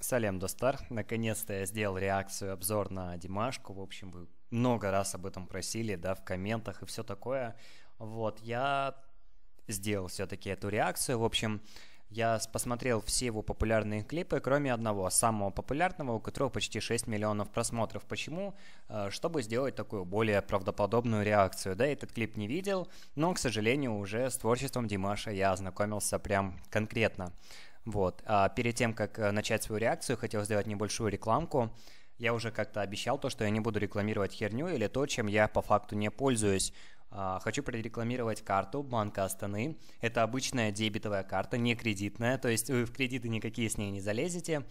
Салем, Достар. Наконец-то я сделал реакцию, обзор на Димашку. В общем, вы много раз об этом просили, да, в комментах и все такое. Вот, я сделал все-таки эту реакцию. В общем, я посмотрел все его популярные клипы, кроме одного, самого популярного, у которого почти 6 миллионов просмотров. Почему? Чтобы сделать такую более правдоподобную реакцию. Да, этот клип не видел, но, к сожалению, уже с творчеством Димаша я ознакомился прям конкретно. Вот. А перед тем, как начать свою реакцию, хотел сделать небольшую рекламку. Я уже как-то обещал то, что я не буду рекламировать херню или то, чем я по факту не пользуюсь. Хочу прорекламировать карту Банка Астаны. Это обычная дебетовая карта, не кредитная, то есть вы в кредиты никакие с ней не залезете.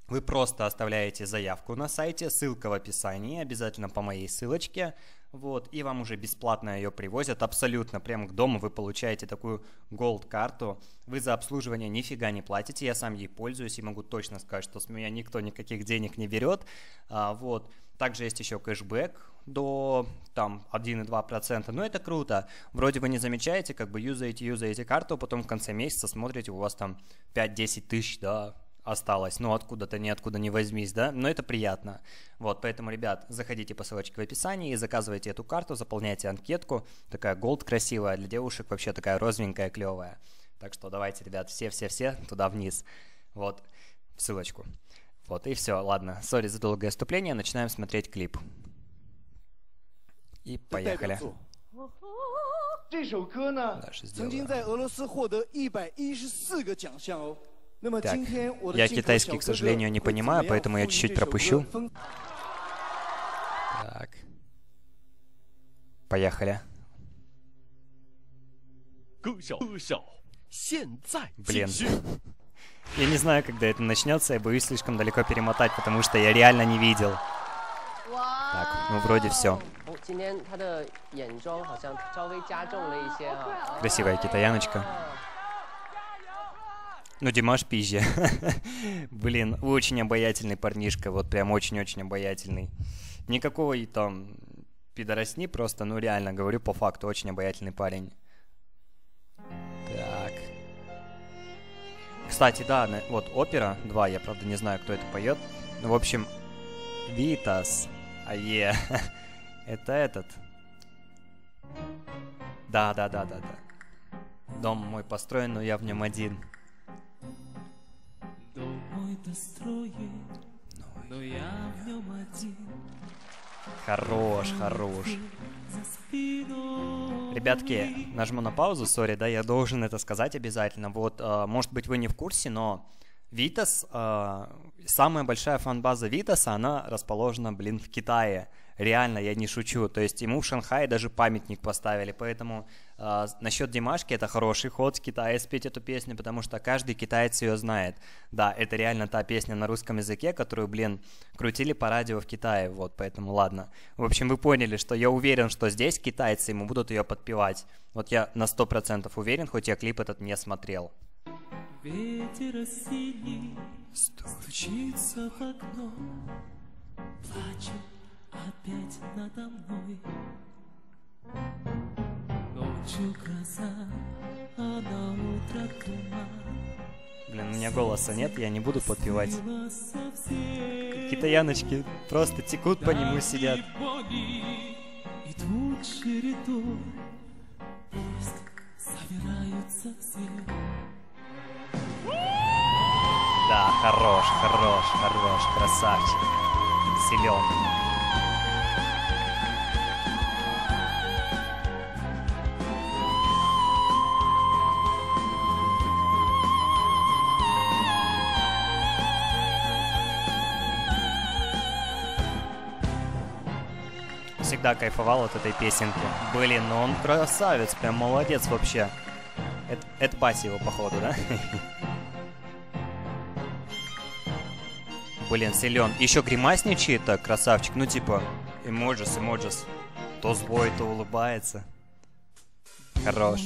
Вы просто оставляете заявку на сайте, ссылка в описании, обязательно по моей ссылочке. Вот, и вам уже бесплатно ее привозят, абсолютно, прямо к дому вы получаете такую Gold-карту. Вы за обслуживание нифига не платите, я сам ей пользуюсь и могу точно сказать, что с меня никто никаких денег не берет. Вот. Также есть еще кэшбэк до там 1,2%, но это круто. Вроде вы не замечаете, как бы юзаете карту, потом в конце месяца смотрите, у вас там 5-10 тысяч, да, осталось, ну откуда-то ниоткуда не возьмись, да, но это приятно. Вот, поэтому, ребят, заходите по ссылочке в описании, заказывайте эту карту, заполняйте анкетку, такая голд красивая, для девушек вообще такая розовенькая, клевая. Так что давайте, ребят, все-все-все туда вниз, вот, в ссылочку. Вот, и все, ладно, сори за долгое вступление, начинаем смотреть клип. И поехали. Так, я китайский, к сожалению, не понимаю, поэтому я чуть-чуть пропущу. Так. Поехали. Блин. Я не знаю, когда это начнется, я боюсь слишком далеко перемотать, потому что я реально не видел. Так, ну вроде все. Красивая китаяночка. Ну, Димаш пизже. Блин, очень обаятельный парнишка, вот прям очень-очень обаятельный. Никакого и там пидоросни, просто, ну реально, говорю по факту, очень обаятельный парень. Так. Кстати, да, вот опера 2, я правда не знаю, кто это поет. Ну, в общем, Витас. Это этот. Да. Дом мой построен, но я в нем один. Дом мой достроен, но я в нем один. Хорош. Ребятки, нажму на паузу, сори, да, я должен это сказать обязательно. Вот, может быть, вы не в курсе, но Витас, самая большая фан-база Витаса, она расположена, блин, в Китае. Реально, я не шучу. То есть ему в Шанхае даже памятник поставили. Поэтому насчет Димашки это хороший ход с Китая спеть эту песню, потому что каждый китаец ее знает. Да, это реально та песня на русском языке, которую, блин, крутили по радио в Китае. Вот, поэтому ладно. В общем, вы поняли, что я уверен, что здесь китайцы ему будут ее подпевать. Вот я на 100% уверен, хоть я клип этот не смотрел. Ветер осенний стучится в окно, плачет опять надо мной. Ночью гроза, а на утро туман. Блин, у меня голоса нет, я не буду подпевать. Китаяночки просто текут по нему, сидят. Идут чередой, пусть собираются все. Да, хорош, красавчик. Силен. Всегда кайфовал от этой песенки. Блин, ну он красавец, прям молодец вообще. Это Паси его, походу, да? Блин, силен. Еще гримасничает-то, красавчик. Ну, типа, эмоджис. То злой, то улыбается. Хорош.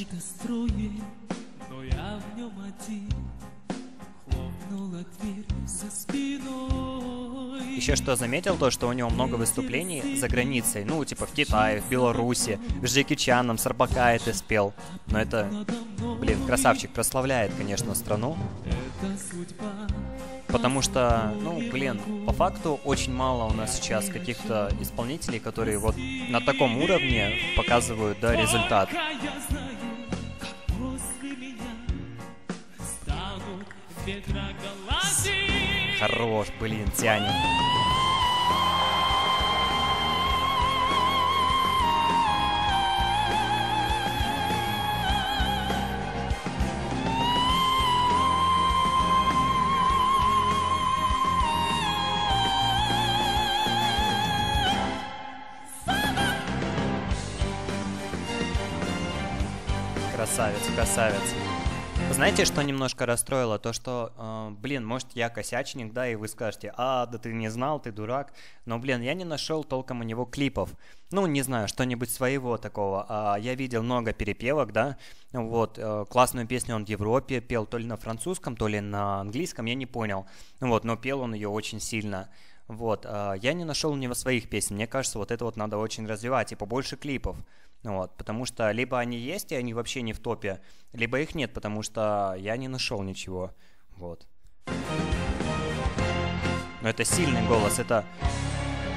Еще что заметил, то что у него много выступлений за границей. Ну, типа в Китае, в Беларуси, с Джеки Чаном, с Арбакайте спел. Но это, блин, красавчик, прославляет, конечно, страну. Потому что, ну, блин, по факту очень мало у нас сейчас каких-то исполнителей, которые вот на таком уровне показывают, да, результат. Хорош, блин, тянет. Красавец, красавец. Знаете, что немножко расстроило? То, что, блин, может, я косячник, да, и вы скажете, да ты не знал, ты дурак. Но, блин, я не нашел толком у него клипов. Ну, не знаю, что-нибудь своего такого. Я видел много перепевок, да, вот, классную песню он в Европе пел, то ли на французском, то ли на английском, я не понял. Вот, но пел он ее очень сильно. Вот, я не нашел у него своих песен. Мне кажется, вот это вот надо очень развивать, и побольше клипов. Вот, потому что либо они есть, и они вообще не в топе, либо их нет, потому что я не нашел ничего. Вот. Но это сильный голос, это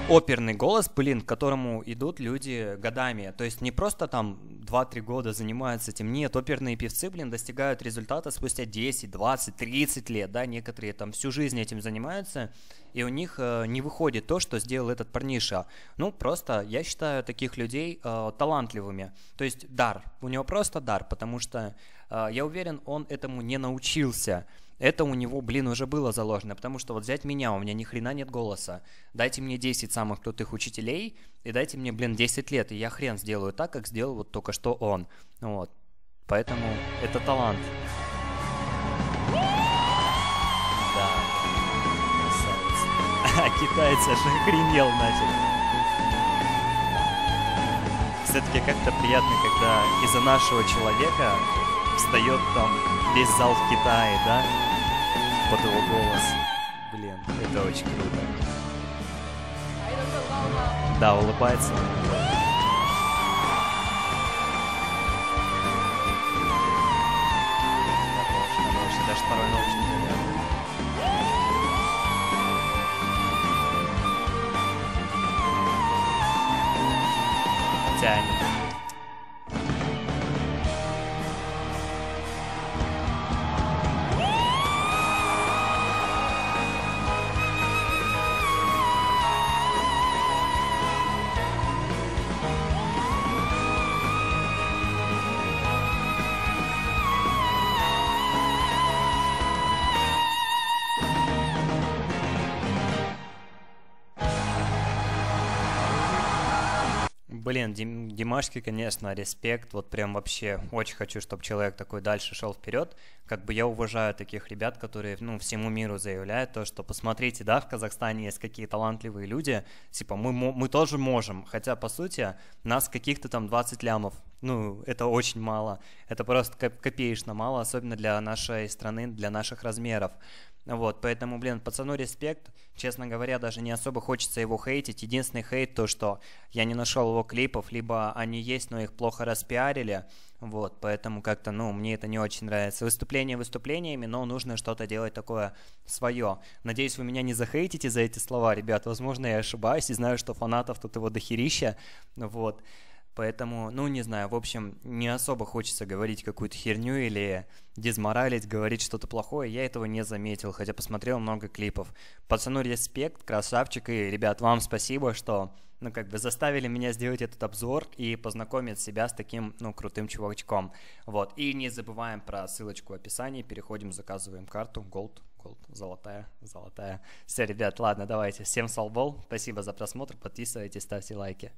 оперный голос, блин, к которому идут люди годами. То есть не просто там 2-3 года занимаются этим. Нет, оперные певцы, блин, достигают результата спустя 10, 20, 30 лет, да, некоторые там всю жизнь этим занимаются, и у них не выходит то, что сделал этот парниша. Ну, просто я считаю таких людей талантливыми. То есть дар, у него просто дар, потому что я уверен, он этому не научился. Это у него, блин, уже было заложено, потому что вот взять меня, у меня ни хрена нет голоса. Дайте мне 10 самых крутых учителей, и дайте мне, блин, 10 лет, и я хрен сделаю так, как сделал вот только что он. Вот. Поэтому это талант. Да. Красавец. А китаец аж охренел нафиг. Все-таки как-то приятно, когда из-за нашего человека встает там весь зал в Китае, да? Под его голос. Блин, это очень круто. Да, улыбается. Хороший, даже второй наушник. Тянет. Блин, Димашке, конечно, респект, вот прям вообще очень хочу, чтобы человек такой дальше шел вперед. Как бы я уважаю таких ребят, которые, ну, всему миру заявляют то, что посмотрите, да, в Казахстане есть какие талантливые люди, типа мы тоже можем, хотя по сути нас каких-то там 20 лямов, ну, это очень мало, это просто копеечно мало, особенно для нашей страны, для наших размеров. Вот, поэтому, блин, пацану респект. Честно говоря, даже не особо хочется его хейтить. Единственный хейт то, что я не нашел его клипов, либо они есть, но их плохо распиарили. Вот, поэтому как-то, ну, мне это не очень нравится. Выступления выступлениями, но нужно что-то делать такое свое. Надеюсь, вы меня не захейтите за эти слова, ребят. Возможно, я ошибаюсь и знаю, что фанатов тут его дохерища. Вот. Поэтому, ну, не знаю, в общем, не особо хочется говорить какую-то херню или дезморалить, говорить что-то плохое. Я этого не заметил, хотя посмотрел много клипов. Пацану респект, красавчик, и, ребят, вам спасибо, что, ну, как бы заставили меня сделать этот обзор и познакомить себя с таким, ну, крутым чувачком. Вот, и не забываем про ссылочку в описании, переходим, заказываем карту, Gold, золотая. Все, ребят, ладно, давайте, всем салбол, спасибо за просмотр, подписывайтесь, ставьте лайки.